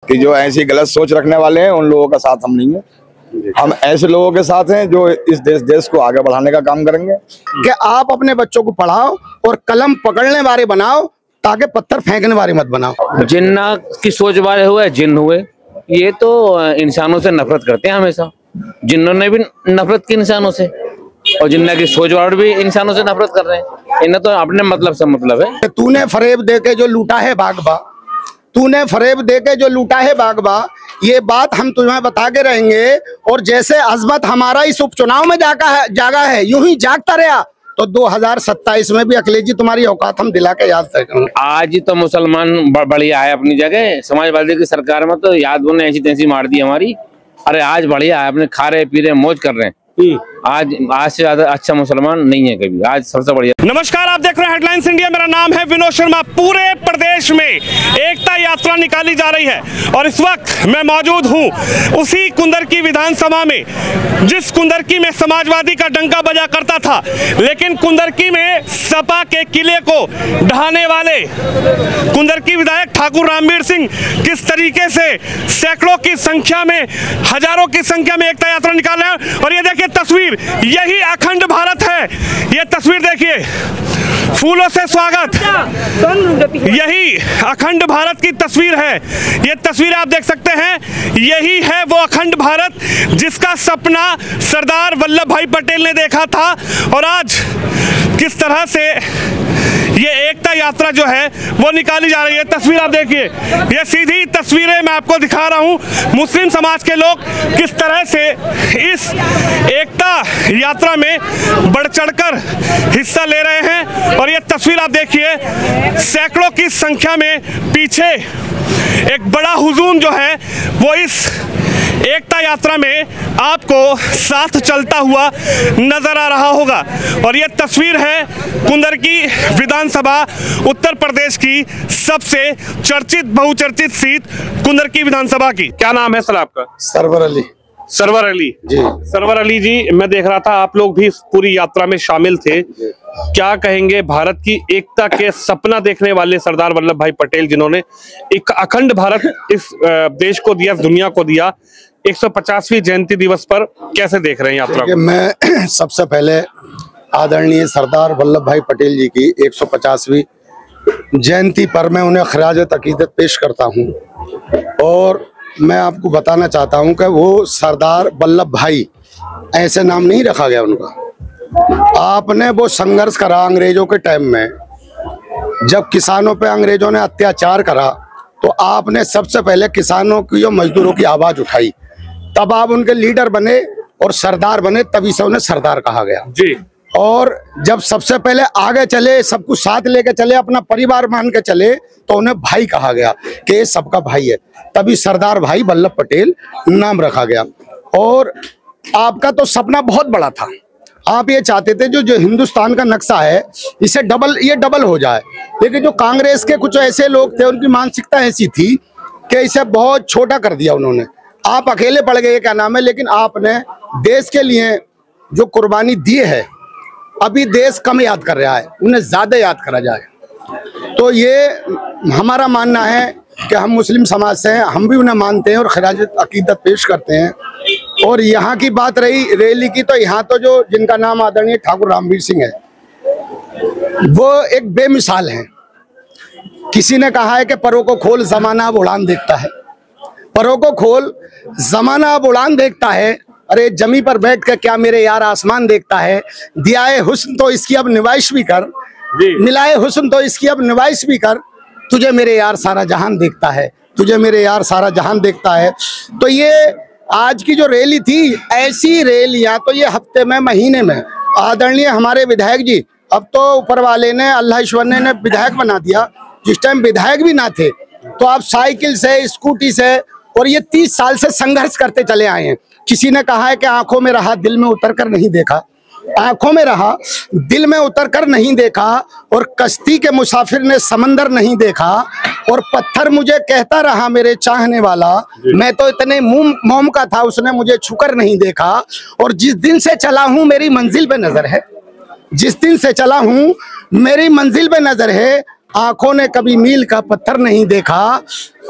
कि जो ऐसी गलत सोच रखने वाले हैं उन लोगों का साथ हम नहीं है। हम ऐसे लोगों के साथ हैं जो इस देश को आगे बढ़ाने का काम करेंगे। कि आप अपने बच्चों को पढ़ाओ और कलम पकड़ने वाले बनाओ, ताकि पत्थर फेंकने वाले मत बनाओ। जिन्ना की सोच वाले हुए जिन्न हुए, ये तो इंसानों से नफरत करते हैं हमेशा। जिन्नों ने भी नफरत की इंसानों से, और जिन्ना की सोच वाले भी इंसानों से नफरत कर रहे हैं। इन्हें तो अपने मतलब से मतलब है। तूने फरेब दे के जो लूटा है बागबा, तूने फरेब दे के जो लूटा है बागबा, ये बात हम तुम्हें बता के रहेंगे। और जैसे अजमत हमारा इस उपचुनाव में जागा है, यूं ही जागता रहा तो 2027 में भी अखिलेश जी तुम्हारी औकात हम दिला के याद करेंगे। आज तो मुसलमान बढ़िया है अपनी जगह, समाजवादी की सरकार में तो यादव ने ऐसी तैसी मार दी हमारी। अरे आज बढ़िया है, अपने खा रहे पी रहे मौज कर रहे हैं। आज से ज्यादा अच्छा मुसलमान नहीं है कभी, आज सबसे बढ़िया। नमस्कार, आप देख रहे हैं हेडलाइंस इंडिया। मेरा नाम है विनोद शर्मा। पूरे प्रदेश में एकता यात्रा निकाली जा रही है और इस वक्त मैं मौजूद हूं उसी कुंदरकी विधानसभा में, जिस कुंदरकी में समाजवादी का डंका बजा करता था, लेकिन कुंदरकी में सपा के किले को ढहाने वाले कुंदरकी विधायक ठाकुर रामवीर सिंह किस तरीके से सैकड़ों की संख्या में, हजारों की संख्या में एकता यात्रा निकाल रहे हैं। और ये देखिए तस्वीर, यही अखंड भारत है। ये तस्वीर देखिए, फूलों से स्वागत, यही अखंड भारत की तस्वीर है। ये तस्वीर आप देख सकते हैं, यही है वो अखंड भारत जिसका सपना सरदार वल्लभ भाई पटेल ने देखा था। और आज किस तरह से ये एकता यात्रा जो है वो निकाली जा रही है। तस्वीर आप देखिए, ये सीधी तस्वीरें मैं आपको दिखा रहा हूँ। मुस्लिम समाज के लोग किस तरह से इस एकता यात्रा में बढ़ चढ़कर हिस्सा ले रहे हैं। और ये तस्वीर आप देखिए, सैकड़ों की संख्या में पीछे एक बड़ा हुजूम जो है वो इस एकता यात्रा में आपको साथ चलता हुआ नजर आ रहा होगा। और ये तस्वीर है कुंदरकी विधानसभा, उत्तर प्रदेश की सबसे चर्चित बहुचर्चित सीट कुंदरकी विधानसभा की। क्या नाम है सर आपका? सरवर अली। सरवर अली जी। सरवर अली जी, मैं देख रहा था आप लोग भी इस पूरी यात्रा में शामिल थे। क्या कहेंगे भारत की एकता के सपना देखने वाले सरदार वल्लभ भाई पटेल, जिन्होंने एक अखंड भारत इस देश को दिया, दुनिया को दिया, 150वीं जयंती दिवस पर कैसे देख रहे हैं यात्रा को? मैं सबसे पहले आदरणीय सरदार वल्लभ भाई पटेल जी की 150वीं जयंती पर मैं उन्हें खराज अकीदत पेश करता हूं। और मैं आपको बताना चाहता हूं कि वो सरदार वल्लभ भाई ऐसे नाम नहीं रखा गया उनका। आपने वो संघर्ष करा अंग्रेजों के टाइम में, जब किसानों पे अंग्रेजों ने अत्याचार करा तो आपने सबसे पहले किसानों की और मजदूरों की आवाज उठाई, तब आप उनके लीडर बने और सरदार बने, तभी से उन्हें सरदार कहा गया जी। और जब सबसे पहले आगे चले, सब कुछ साथ लेके चले, अपना परिवार मान के चले, तो उन्हें भाई कहा गया कि ये सबका भाई है, तभी सरदार भाई वल्लभ पटेल नाम रखा गया। और आपका तो सपना बहुत बड़ा था, आप ये चाहते थे जो हिंदुस्तान का नक्शा है इसे डबल हो जाए। लेकिन जो कांग्रेस के कुछ ऐसे लोग थे, उनकी मानसिकता ऐसी थी कि इसे बहुत छोटा कर दिया उन्होंने। आप अकेले पड़ गए, क्या नाम है, लेकिन आपने देश के लिए जो कुर्बानी दी है, अभी देश कम याद कर रहा है, उन्हें ज्यादा याद करा जाए। तो ये हमारा मानना है कि हम मुस्लिम समाज से हैं, हम भी उन्हें मानते हैं और खराज अकीदत पेश करते हैं। और यहाँ की बात रही रैली की, तो यहाँ तो जो जिनका नाम आदरणीय ठाकुर रामवीर सिंह है, वो एक बेमिसाल हैं। किसी ने कहा है कि परों को खोल जमाना अब उड़ान देखता है। परों को खोल जमाना अब उड़ान देखता है। अरे जमी पर बैठ कर क्या मेरे यार आसमान देखता है। दियाए हुस्न तो इसकी अब निवाइश भी कर, मिलाए हुस्न तो इसकी अब निवाइश भी कर, तुझे मेरे यार सारा जहान देखता है, तुझे मेरे यार सारा जहान देखता है। तो ये आज की जो रैली थी, ऐसी रैलियां तो ये हफ्ते में, महीने में। आदरणीय हमारे विधायक जी, अब तो ऊपर वाले ने, अल्लाह ईश्वर ने विधायक बना दिया। जिस टाइम विधायक भी ना थे तो आप साइकिल से, स्कूटी से, और ये 30 साल से संघर्ष करते चले आए हैं। किसी ने कहा है कि आंखों में रहा दिल में उतर कर नहीं देखा, आंखों में रहा दिल में उतर कर नहीं देखा, और कश्ती के मुसाफिर ने समंदर नहीं देखा, और पत्थर मुझे कहता रहा मेरे चाहने वाला, मैं तो इतने मोम का था उसने मुझे छुकर नहीं देखा। और जिस दिन से चला हूं मेरी मंजिल पे नजर है, जिस दिन से चला हूं मेरी मंजिल पे नजर है, आंखों ने कभी मील का पत्थर नहीं देखा।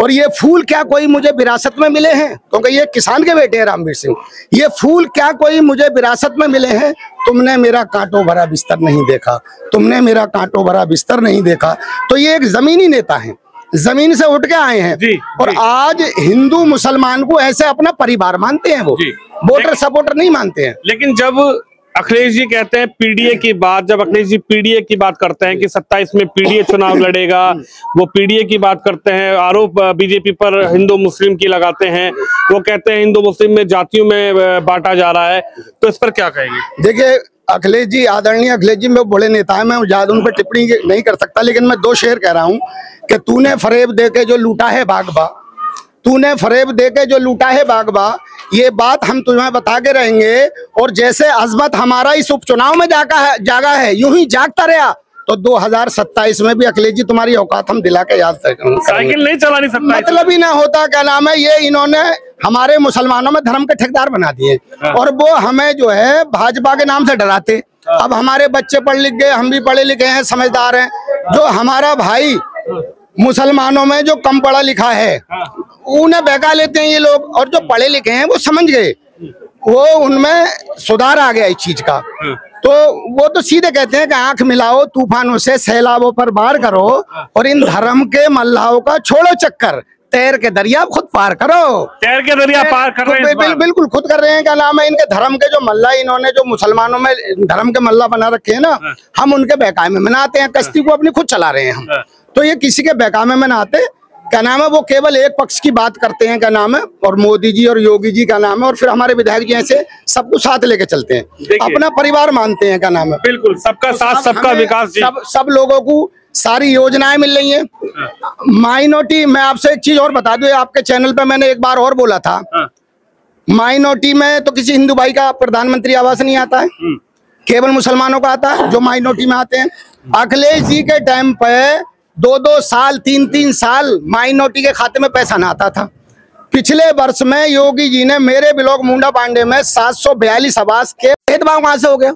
और ये फूल क्या कोई मुझे विरासत में मिले हैं, क्योंकि ये किसान के बेटे हैं रामवीर सिंह। ये फूल क्या कोई मुझे विरासत में मिले हैं। तुमने मेरा कांटों भरा बिस्तर नहीं देखा, तुमने मेरा कांटों भरा बिस्तर नहीं देखा। तो ये एक जमीनी नेता है, जमीन से उठ के आए हैं जी, और जी। आज हिंदू मुसलमान को ऐसे अपना परिवार मानते हैं, वो जी। वोटर सपोर्टर नहीं मानते हैं। लेकिन जब अखिलेश जी कहते हैं पीडीए की बात, जब अखिलेश जी पीडीए की बात करते हैं कि 27 में पीडीए चुनाव लड़ेगा, वो पीडीए की बात करते हैं, आरोप बीजेपी पर हिंदू मुस्लिम की लगाते हैं, वो कहते हैं हिंदू मुस्लिम में जातियों में बांटा जा रहा है, तो इस पर क्या कहेंगे? देखिए अखिलेश जी, आदरणीय अखिलेश जी में बड़े नेता है, मैं ज्यादा उन पर टिप्पणी नहीं कर सकता, लेकिन मैं दो शेर कह रहा हूँ कि तूने फरेब दे के जो लूटा है बागबा, तूने फरेब दे के जो लूटा है बागबा, ये बात हम तुम्हें बता के रहेंगे। और जैसे अजमत हमारा इस उपचुनाव में जागा है यूं ही जागता रहा, तो 2027 में भी अखिलेश जी तुम्हारी औकात हम दिला के याद करेंगे। साइकिल नहीं चला नहीं सकता, मतलब ही ना होता, क्या नाम है, ये इन्होंने हमारे मुसलमानों में धर्म के ठेकेदार बना दिए और वो हमें जो है भाजपा के नाम से डराते। अब हमारे बच्चे पढ़ लिख गए, हम भी पढ़े लिखे हैं, समझदार हैं। जो हमारा भाई मुसलमानों में जो कम पढ़ा लिखा है उन्हें बहका लेते हैं ये लोग, और जो पढ़े लिखे हैं वो समझ गए, वो उनमें सुधार आ गया इस चीज का। तो वो तो सीधे कहते हैं कि आंख मिलाओ तूफानों से, सैलाबों पर वार करो, और इन धर्म के मल्लाहों का छोड़ो चक्कर, तैर के दरिया खुद पार करो। तैर के दरिया पार कर रहे हैं, बिल्कुल खुद कर रहे हैं। क्या नाम है, इनके धर्म के जो मल्ला, इन्होंने जो मुसलमानों में धर्म के मल्ला बना रखे हैं ना, हम उनके बहकावे में मनाते हैं, कश्ती को अपनी खुद चला रहे हैं हम। तो ये किसी के बहकावे में ना आते, क्या नाम है, वो केवल एक पक्ष की बात करते हैं, क्या नाम है, और मोदी जी और योगी जी का नाम है, और फिर हमारे विधायक जी ऐसे सबको साथ लेके चलते हैं, अपना परिवार मानते हैं, क्या नाम है। बिल्कुल सबका साथ सबका विकास जी। सब लोगों को सारी योजनाएं मिल रही हैं। माइनॉरिटी, मैं आपसे एक चीज और बता दूं, आपके चैनल पे मैंने एक बार और बोला था, माइनॉरिटी में तो किसी हिंदू भाई का प्रधानमंत्री आवास नहीं आता है, केवल मुसलमानों का आता है जो माइनॉरिटी में आते हैं। अखिलेश जी के टाइम पे 2-2 साल 3-3 साल माइनॉरिटी के खाते में पैसा ना आता था। पिछले वर्ष में योगी जी ने मेरे ब्लॉक मुंडा पांडे में 742 आवास के भेदभाव कहां से हो गया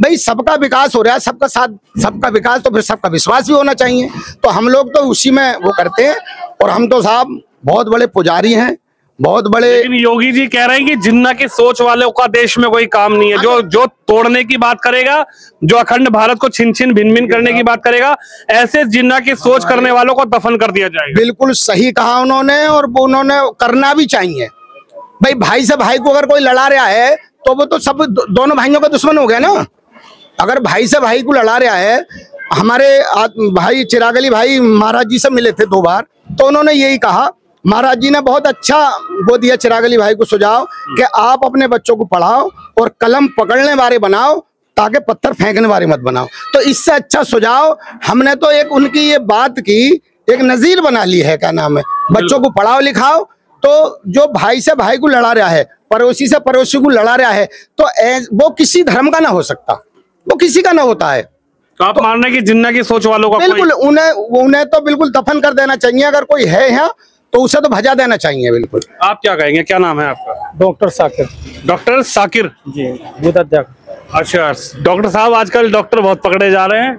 भाई? सबका विकास हो रहा है, सबका साथ, सबका विकास, तो फिर सबका विश्वास भी होना चाहिए। तो हम लोग तो उसी में वो करते हैं, और हम तो साहब बहुत बड़े पुजारी हैं, बहुत बड़े। लेकिन योगी जी कह रहे हैं कि जिन्ना की सोच वालों का देश में कोई काम नहीं है, जो तोड़ने की बात करेगा, जो अखंड भारत को छिन छिन भिन भिन करने की बात करेगा, ऐसे जिन्ना की सोच करने वालों को दफन कर दिया जाएगा। बिल्कुल सही कहा उन्होंने, और वो उन्होंने करना भी चाहिए भाई से भाई को अगर कोई लड़ा रहा है तो वो तो सब दोनों भाइयों का दुश्मन हो गया ना। अगर भाई से भाई को लड़ा रहा है, हमारे भाई चिराग अली भाई महाराज जी से मिले थे 2 बार, तो उन्होंने यही कहा, महाराज जी ने बहुत अच्छा वो दिया चिराग अली भाई को सुझाव कि आप अपने बच्चों को पढ़ाओ और कलम पकड़ने वाले बनाओ, ताकि पत्थर फेंकने वाले मत बनाओ। तो इससे अच्छा सुझाव हमने तो एक उनकी ये बात की एक नजीर बना ली है, क्या नाम है, बच्चों को पढ़ाओ लिखाओ। तो जो भाई से भाई को लड़ा रहा है, पड़ोसी से पड़ोसी को लड़ा रहा है, तो वो किसी धर्म का ना हो सकता, वो किसी का ना होता है। तो आप मान रहे हैं कि जिन्ना की सोच वालों का बिल्कुल उन्हें तो बिल्कुल दफन कर देना चाहिए। अगर कोई है यहाँ तो उसे तो भजा देना चाहिए। बिल्कुल। आप क्या कहेंगे, क्या नाम है आपका? डॉक्टर साकिर। डॉक्टर साकिर जी, बूथ अध्यक्ष। अच्छा डॉक्टर साहब, आजकल डॉक्टर बहुत पकड़े जा रहे हैं।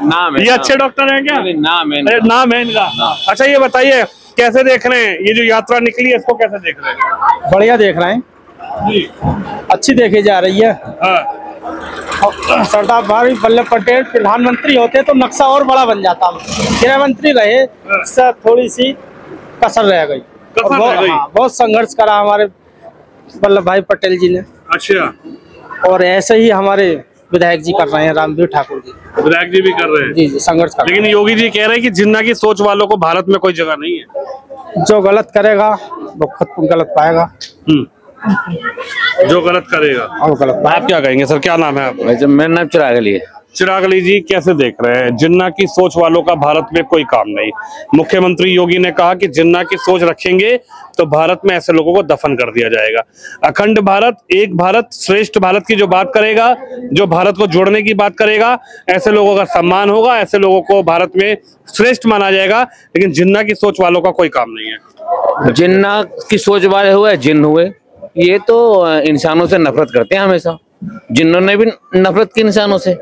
नाम है, ये अच्छे डॉक्टर हैं क्या? नाम है, नाम है इनका। अच्छा ये बताइए, कैसे देख रहे हैं ये जो यात्रा निकली है, इसको कैसे देख रहे हैं? बढ़िया देख रहे हैं जी। अच्छी देखी जा रही है। हाँ। सरदार वल्लभ पटेल प्रधानमंत्री होते तो नक्शा और बड़ा बन जाता, गृह मंत्री रहे, इससे थोड़ी सी कसर रह गई। बहुत संघर्ष करा हमारे वल्लभ भाई पटेल जी ने। अच्छा। और ऐसे ही हमारे विधायक जी कर रहे हैं, रामवीर ठाकुर जी, विधायक जी भी कर रहे हैं। जी जी, संघर्ष कर। लेकिन योगी जी कह रहे हैं कि जिन्ना की सोच वालों को भारत में कोई जगह नहीं है। जो गलत करेगा वो खुद गलत पाएगा, जो गलत करेगा और गलत। आप क्या कहेंगे सर, क्या नाम है आपका? मेरा नाम चिराग अली है। चिराग अली जी, कैसे देख रहे हैं, जिन्ना की सोच वालों का भारत में कोई काम नहीं? मुख्यमंत्री योगी ने कहा कि जिन्ना की सोच रखेंगे तो भारत में ऐसे लोगों को दफन कर दिया जाएगा। अखंड भारत, एक भारत, श्रेष्ठ भारत की जो बात करेगा, जो भारत को जोड़ने की बात करेगा, ऐसे लोगों का सम्मान होगा, ऐसे लोगों को भारत में श्रेष्ठ माना जाएगा। लेकिन जिन्ना की सोच वालों का कोई काम नहीं है। जिन्ना की सोच वाले हुए जिन्न हुए, ये तो इंसानों से नफरत करते हैं हमेशा। जिन्नों ने भी नफरत की इंसानों से,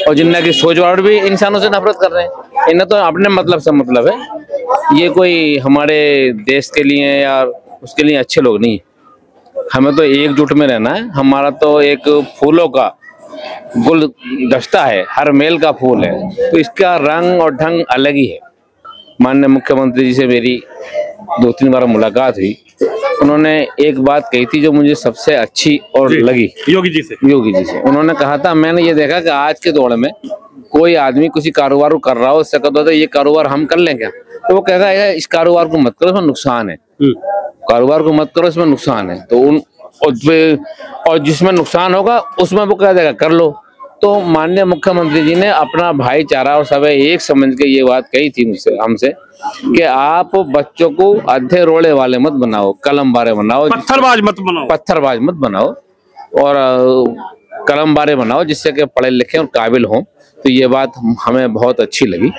और जिन्ना की सोच वाड़ भी इंसानों से नफरत कर रहे हैं। इन्हें तो अपने मतलब से मतलब है, ये कोई हमारे देश के लिए या उसके लिए अच्छे लोग नहीं। हमें तो एकजुट में रहना है। हमारा तो एक फूलों का गुलदस्ता है, हर मेल का फूल है, तो इसका रंग और ढंग अलग ही है। माननीय मुख्यमंत्री जी से मेरी 2-3 बार मुलाकात हुई। उन्होंने एक बात कही थी जो मुझे सबसे अच्छी और लगी, योगी जी से। उन्होंने कहा था, मैंने ये देखा कि आज के दौर में कोई आदमी किसी कारोबार को कर रहा हो, उससे कहता था ये कारोबार हम कर लें क्या, तो वो कहेगा इस कारोबार को मत करो, इसमें नुकसान है, कारोबार को मत करो, इसमें नुकसान है। तो और जिसमें नुकसान होगा उसमें वो कह देगा कर लो। तो माननीय मुख्यमंत्री जी ने अपना भाईचारा और सब एक समझ के ये बात कही थी मुझसे, हमसे, कि आप बच्चों को अधे रोड़े वाले मत बनाओ, कलम बारे बनाओ, पत्थरबाज मत बनाओ और कलम बारे बनाओ, जिससे कि पढ़े लिखे और काबिल हों। तो ये बात हमें बहुत अच्छी लगी।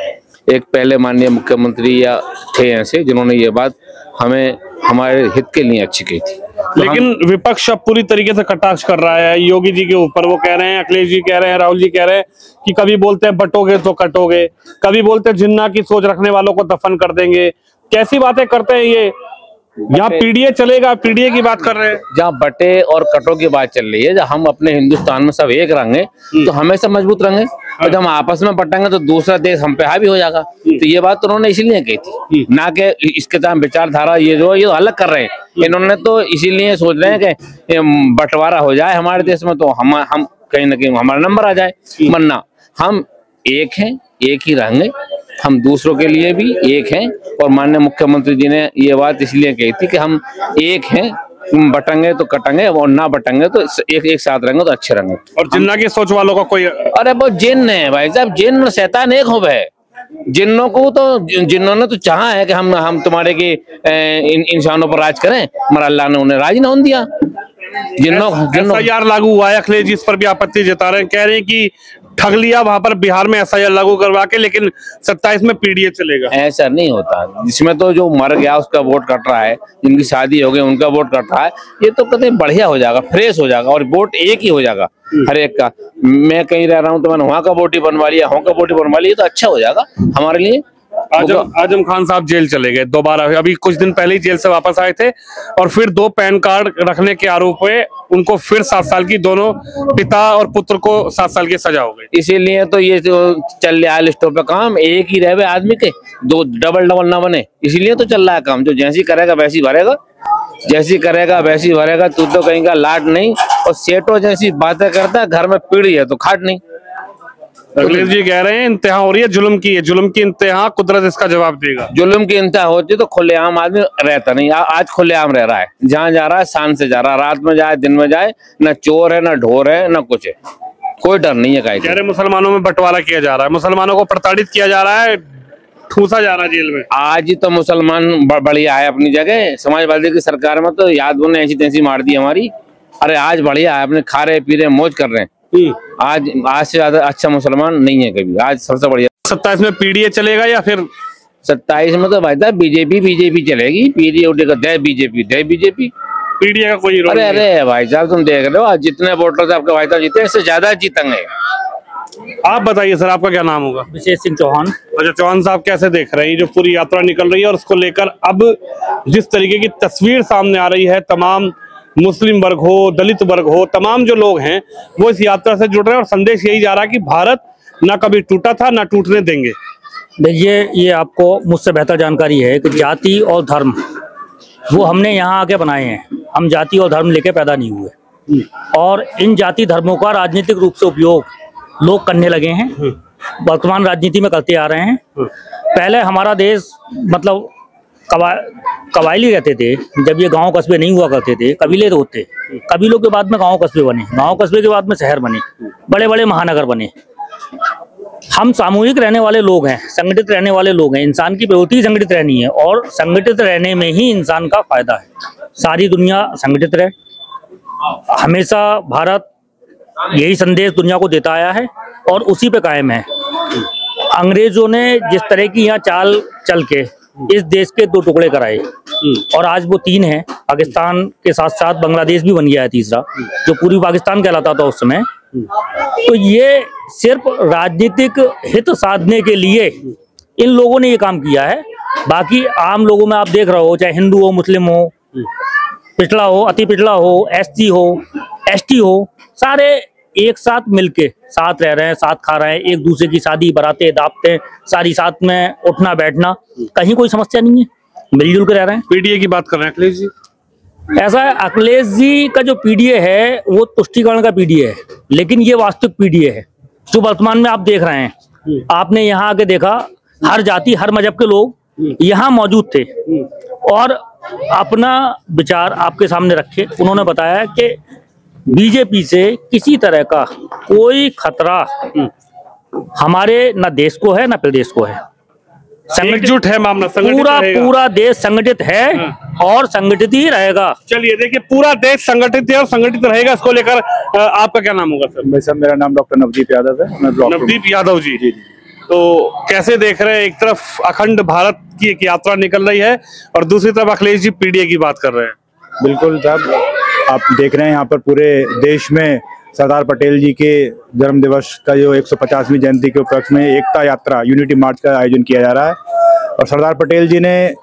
एक पहले माननीय मुख्यमंत्री या थे ऐसे जिन्होंने ये बात हमें हमारे हित के लिए अच्छी कही थी। लेकिन विपक्ष अब पूरी तरीके से कटाक्ष कर रहा है योगी जी के ऊपर। वो कह रहे हैं, अखिलेश जी कह रहे हैं, राहुल जी कह रहे हैं कि कभी बोलते हैं बटोगे तो कटोगे, कभी बोलते हैं जिन्ना की सोच रखने वालों को दफन कर देंगे। कैसी बातें करते हैं ये? यहाँ पीडीए चलेगा, पीडीए की बात कर रहे हैं। जहाँ बटे और कटो की बात चल रही है, जब हम अपने हिंदुस्तान में सब एक रहेंगे तो हमेशा मजबूत रहेंगे, और जब हम आपस में बटेंगे तो दूसरा देश हम पे हावी हो जाएगा। तो ये बात तो उन्होंने इसीलिए कही थी, ना कि इसके तहत विचारधारा ये अलग कर रहे हैं। इन्होंने तो इसीलिए सोच रहे हैं कि बंटवारा हो जाए हमारे देश में, तो हम कहीं ना कहीं हमारा नंबर आ जाए। वरना हम एक हैं, एक ही रहेंगे, हम दूसरों के लिए भी एक हैं। और माननीय मुख्यमंत्री जी ने ये बात इसलिए कही थी कि हम एक हैं, बटेंगे तो कटेंगे और ना बटेंगे तो एक साथ रहेंगे तो अच्छे रहेंगे। और जिन्ना की सोच वालों का कोई, अरे वो जिन्न है भाई साहब, जिन्न और शैतान एक हो गए। जिन्नों को तो जिन्नों ने तो चाहा है कि हम तुम्हारे की इंसानों पर राज करें, मगर अल्लाह ने उन्हें राज नहीं दिया। एसआईआर लागू हुआ है, अखिलेश जी इस पर भी आपत्ति जता रहे हैं, कह रहे हैं कि ठग लिया वहां पर बिहार में एसआईआर लागू करवा के, लेकिन 27 में पीडीए चलेगा। ऐसा नहीं होता, जिसमें तो जो मर गया उसका वोट कट रहा है, जिनकी शादी हो गई उनका वोट कट रहा है, ये तो कतई बढ़िया हो जाएगा, फ्रेश हो जाएगा और वोट एक ही हो जाएगा हर एक का। मैं कहीं रह रहा हूँ तो मैंने वहां का वोट ही बनवा लिया, वहां का वोट ही बनवा लिया, तो अच्छा हो जाएगा हमारे लिए। आजम खान साहब जेल चले गए दोबारा, अभी कुछ दिन पहले ही जेल से वापस आए थे, और फिर 2 पैन कार्ड रखने के आरोप में उनको फिर 7 साल की, दोनों पिता और पुत्र को 7 साल की सजा हो गई। इसीलिए तो ये जो चल रहा है लिस्टों पे काम, एक ही रहे आदमी के, 2 डबल ना बने, इसीलिए तो चल रहा है काम। जो जैसी करेगा वैसी भरेगा, जैसी करेगा वैसी भरेगा। तू तो कहीं का लाट नहीं, और सेठो जैसी बातें करता है, घर में पीढ़ी है तो खाट नहीं। अखिलेश जी कह रहे हैं इंतहा हो रही है जुल्म की, जुल्म की इंतहा कुदरत इसका जवाब देगा। जुल्म की इंतहा होती तो खुलेआम आदमी रहता नहीं, आज खुलेआम रह रहा है, जहाँ जा रहा है शान से जा रहा है, रात में जाए दिन में जाए, न चोर है, न ढोर है, न कुछ है, कोई डर नहीं है। कह रहे मुसलमानों में बंटवारा किया जा रहा है, मुसलमानों को प्रताड़ित किया जा रहा है, ठूसा जा रहा है जेल में। आज ही तो मुसलमान बढ़िया है अपनी जगह, समाजवादी की सरकार में तो याद ने ऐसी तैसी मार दी हमारी। अरे आज बढ़िया है, अपने खा रहे पी रहे मौज कर रहे हैं। आज से ज्यादा अच्छा मुसलमान नहीं है कभी, आज सबसे बढ़िया। 27 में पीडीए चलेगा या फिर 27 में तो भाई साहब बीजेपी चलेगी। पीडीए उठेगा दे बीजेपी पीडीए का कोई रोल। अरे भाई साहब तुम देख रहे हो, आज जितने वोटर आपके भाई साहब जीते इससे ज्यादा जीतेंगे। आप बताइए सर, आपका क्या नाम होगा? विशेष सिंह चौहान। अच्छा चौहान साहब, कैसे देख रहे हैं जो पूरी यात्रा निकल रही है और उसको लेकर अब जिस तरीके की तस्वीर सामने आ रही है, तमाम मुस्लिम वर्ग हो, दलित वर्ग हो, तमाम जो लोग हैं वो इस यात्रा से जुड़ रहे हैं और संदेश यही जा रहा है कि भारत ना कभी टूटा था ना टूटने देंगे। देखिए, ये आपको मुझसे बेहतर जानकारी है कि जाति और धर्म वो हमने यहाँ आके बनाए हैं। हम जाति और धर्म लेके पैदा नहीं हुए, और इन जाति धर्मों का राजनीतिक रूप से उपयोग लोग करने लगे हैं, वर्तमान राजनीति में करते आ रहे हैं। पहले हमारा देश मतलब कबायली रहते थे, जब ये गांव कस्बे नहीं हुआ करते थे, कबीले तो होते, कबीलों के बाद में गांव कस्बे बने, गांव कस्बे के बाद में शहर बने, बड़े बड़े महानगर बने। हम सामूहिक रहने वाले लोग हैं, संगठित रहने वाले लोग हैं। इंसान की प्रवृत्ति संगठित रहनी है, और संगठित रहने में ही इंसान का फायदा है। सारी दुनिया संगठित रहे, हमेशा भारत यही संदेश दुनिया को देता आया है और उसी पे कायम है। अंग्रेजों ने जिस तरह की यहाँ चाल चल के इस देश के 2 टुकड़े कराए, और आज वो 3 हैं। पाकिस्तान के साथ साथ बांग्लादेश भी बन गया है तीसरा, जो पूर्वी पाकिस्तान कहलाता था उस समय। तो ये सिर्फ राजनीतिक हित साधने के लिए इन लोगों ने ये काम किया है। बाकी आम लोगों में आप देख रहे हो, चाहे हिंदू हो, मुस्लिम हो, पिछड़ा हो, अति पिछड़ा हो, एससी हो, एसटी हो, सारे एक साथ मिलके साथ रह रहे हैं, साथ खा रहे हैं, एक दूसरे की शादी बराते दावते सारी साथ में उठना बैठना, कहीं कोई समस्या नहीं है, मिलजुल के रह रहे हैं। पीडीए की बात कर रहे हैं अखिलेश जी। ऐसा है, अखिलेश जी का जो पीडीए है वो तुष्टिकरण का पीडीए है, लेकिन ये वास्तविक पीडीए है जो वर्तमान में आप देख रहे हैं। आपने यहाँ आके देखा, हर जाति हर मजहब के लोग यहाँ मौजूद थे और अपना विचार आपके सामने रखे। उन्होंने बताया कि बीजेपी से किसी तरह का कोई खतरा हमारे न देश को है न प्रदेश को है। एकजुट है मामला, पूरा देश संगठित है और संगठित ही रहेगा। चलिए देखिए, पूरा देश संगठित है और संगठित रहेगा, इसको लेकर आपका क्या नाम होगा सर? सर मेरा नाम डॉक्टर नवदीप यादव है। नवदीप यादव जी। तो कैसे देख रहे हैं, एक तरफ अखंड भारत की एक यात्रा निकल रही है और दूसरी तरफ अखिलेश जी पीडीए की बात कर रहे हैं। बिल्कुल साहब, आप देख रहे हैं यहाँ पर पूरे देश में सरदार पटेल जी के जन्म दिवस का जो 150वीं जयंती के उपलक्ष्य में एकता यात्रा यूनिटी मार्च का आयोजन किया जा रहा है। और सरदार पटेल जी ने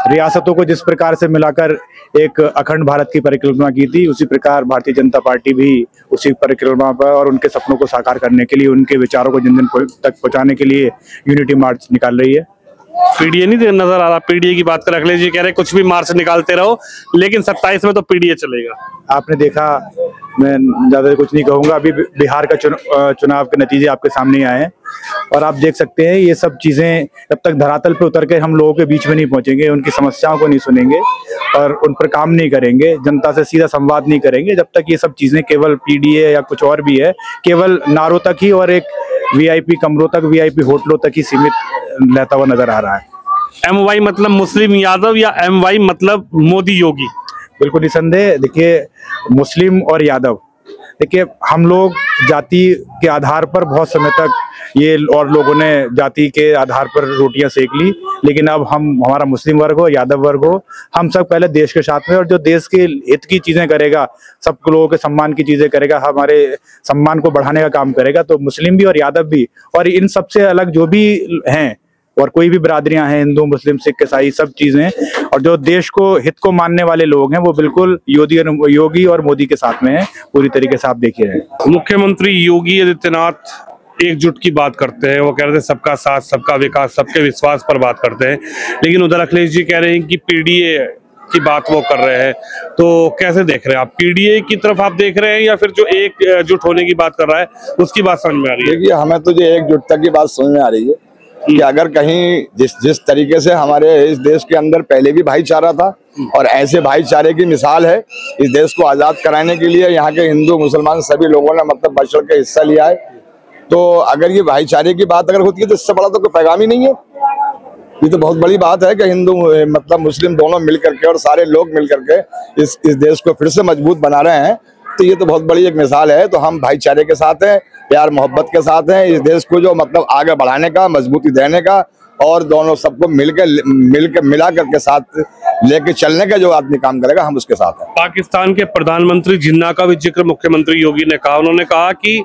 रियासतों को जिस प्रकार से मिलाकर एक अखंड भारत की परिकल्पना की थी, उसी प्रकार भारतीय जनता पार्टी भी उसी परिक्रमा पर और उनके सपनों को साकार करने के लिए, उनके विचारों को जन जन तक पहुंचाने के लिए यूनिटी मार्च निकाल रही है। पीडीए नहीं नजर आ रहा? पीडीए की बात कर अखिलेश जी कह रहे कुछ भी मार्च निकालते रहो, लेकिन 27 में तो पीडीए चलेगा। आपने देखा, मैं ज्यादा कुछ नहीं कहूंगा, अभी बिहार का चुनाव के नतीजे आपके सामने आए हैं और आप देख सकते हैं ये सब चीजें जब तक धरातल पे उतर के हम लोगों के बीच में नहीं पहुंचेंगे, उनकी समस्याओं को नहीं सुनेंगे और उन पर काम नहीं करेंगे, जनता से सीधा संवाद नहीं करेंगे, जब तक ये सब चीजें केवल पीडीए या कुछ और भी है, केवल नारों तक ही और एक वीआईपी कमरों तक, वीआईपी होटलों तक ही सीमित रहता हुआ नजर आ रहा है। MY मतलब मुस्लिम यादव या MY मतलब मोदी योगी? बिल्कुल निसंदेह। देखिए, मुस्लिम और यादव, देखिए हम लोग जाति के आधार पर बहुत समय तक ये और लोगों ने जाति के आधार पर रोटियां सेक ली, लेकिन अब हमारा मुस्लिम वर्ग हो, यादव वर्ग हो, हम सब पहले देश के साथ में और जो देश के हित की चीजें करेगा, सब लोगों के सम्मान की चीजें करेगा, हमारे सम्मान को बढ़ाने का काम करेगा, तो मुस्लिम भी और यादव भी, और इन सबसे अलग जो भी हैं और कोई भी बिरादरियां हैं, हिंदू मुस्लिम सिख ईसाई सब चीजें, और जो देश को हित को मानने वाले लोग हैं वो बिल्कुल योगी और मोदी के साथ में है पूरी तरीके से। आप देखिए रहे, मुख्यमंत्री योगी आदित्यनाथ एकजुट की बात करते हैं, वो कह रहे थे सबका साथ सबका विकास सबके विश्वास पर बात करते हैं, लेकिन उधर अखिलेश जी कह रहे हैं कि पीडीए की बात वो कर रहे हैं। तो कैसे देख रहे हैं आप? पीडीए की तरफ आप देख रहे हैं या फिर जो एकजुट होने की बात कर रहा है उसकी बात समझ में आ रही है? देखिए, हमें तो जो एकजुटता की बात समझ में आ रही है कि अगर कहीं जिस तरीके से हमारे इस देश के अंदर पहले भी भाईचारा था और ऐसे भाईचारे की मिसाल है, इस देश को आजाद कराने के लिए यहाँ के हिंदू मुसलमान सभी लोगों ने मतलब बढ़ चढ़ के हिस्सा लिया है। तो अगर ये भाईचारे की बात अगर होती है तो इससे बड़ा तो कोई पैगाम ही नहीं है। ये तो बहुत बड़ी बात है कि हिंदू मतलब मुस्लिम दोनों मिल करके और सारे लोग मिल करके इस देश को फिर से मजबूत बना रहे हैं। तो ये तो बहुत बड़ी एक मिसाल है। तो हम भाईचारे के साथ हैं, प्यार मोहब्बत के साथ हैं, इस देश को जो मतलब आगे बढ़ाने का, मजबूती देने का और दोनों सबको मिला करके साथ लेके चलने का जो आदमी काम करेगा, हम उसके साथ हैं। पाकिस्तान के प्रधानमंत्री जिन्ना का भी जिक्र मुख्यमंत्री योगी ने कहा। उन्होंने कहा कि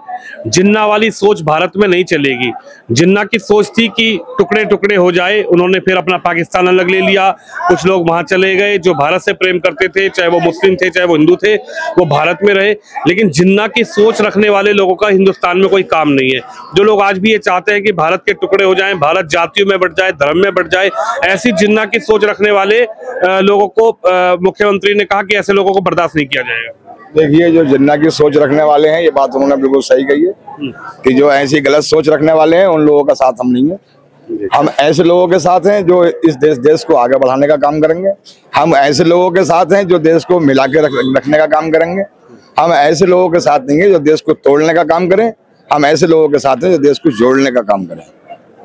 जिन्ना वाली सोच भारत में नहीं चलेगी। जिन्ना की सोच थी कि टुकड़े टुकड़े हो जाए, उन्होंने फिर अपना पाकिस्तान अलग ले लिया, कुछ लोग वहां चले गए जो भारत से प्रेम करते थे, चाहे वो मुस्लिम थे चाहे वो हिंदू थे, वो भारत में रहे। लेकिन जिन्ना की सोच रखने वाले लोगों का हिंदुस्तान में कोई काम नहीं है। जो लोग आज भी ये चाहते हैं कि भारत के टुकड़े हो जाएं, भारत जातियों में बढ़ जाए, धर्म में बढ़ जाए, ऐसी जिन्ना की सोच रखने वाले लोगों को मुख्यमंत्री ने कहा कि ऐसे लोगों को बर्दाश्त नहीं किया जाएगा। देखिए, जो जिन्ना की सोच रखने वाले हैं, ये बात उन्होंने बिल्कुल सही कही है कि जो ऐसी गलत सोच रखने वाले हैं उन लोगों का साथ हम नहीं है। हम ऐसे लोगों के साथ हैं जो इस देश को आगे बढ़ाने का काम करेंगे। हम ऐसे लोगों के साथ हैं जो देश को मिला के रखने का काम करेंगे। हम ऐसे लोगों के साथ नहीं है जो देश को तोड़ने का काम करें। हम ऐसे लोगों के साथ हैं जो देश को जोड़ने का काम करें।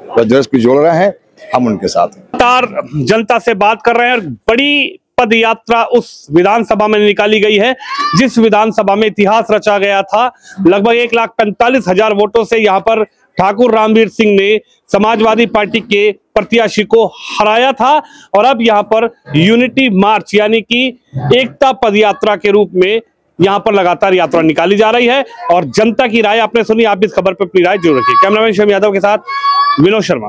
जो देश को जोड़ रहे हैं, हम उनके साथ हैं। जनता से बात कर रहे हैं और बड़ी पद यात्रा उस विधानसभा में निकाली गई है जिस विधानसभा में इतिहास रचा गया था। लगभग 1,45,000 वोटों से यहाँ पर ठाकुर रामवीर सिंह ने समाजवादी पार्टी के प्रत्याशी को हराया था और अब यहाँ पर यूनिटी मार्च यानी कि एकता पद यात्रा के रूप में यहाँ पर लगातार यात्रा निकाली जा रही है और जनता की राय आपने सुनी। आप भी इस खबर पर अपनी राय जरूर रखिए। कैमरामैन शिवम यादव के साथ विनोद शर्मा।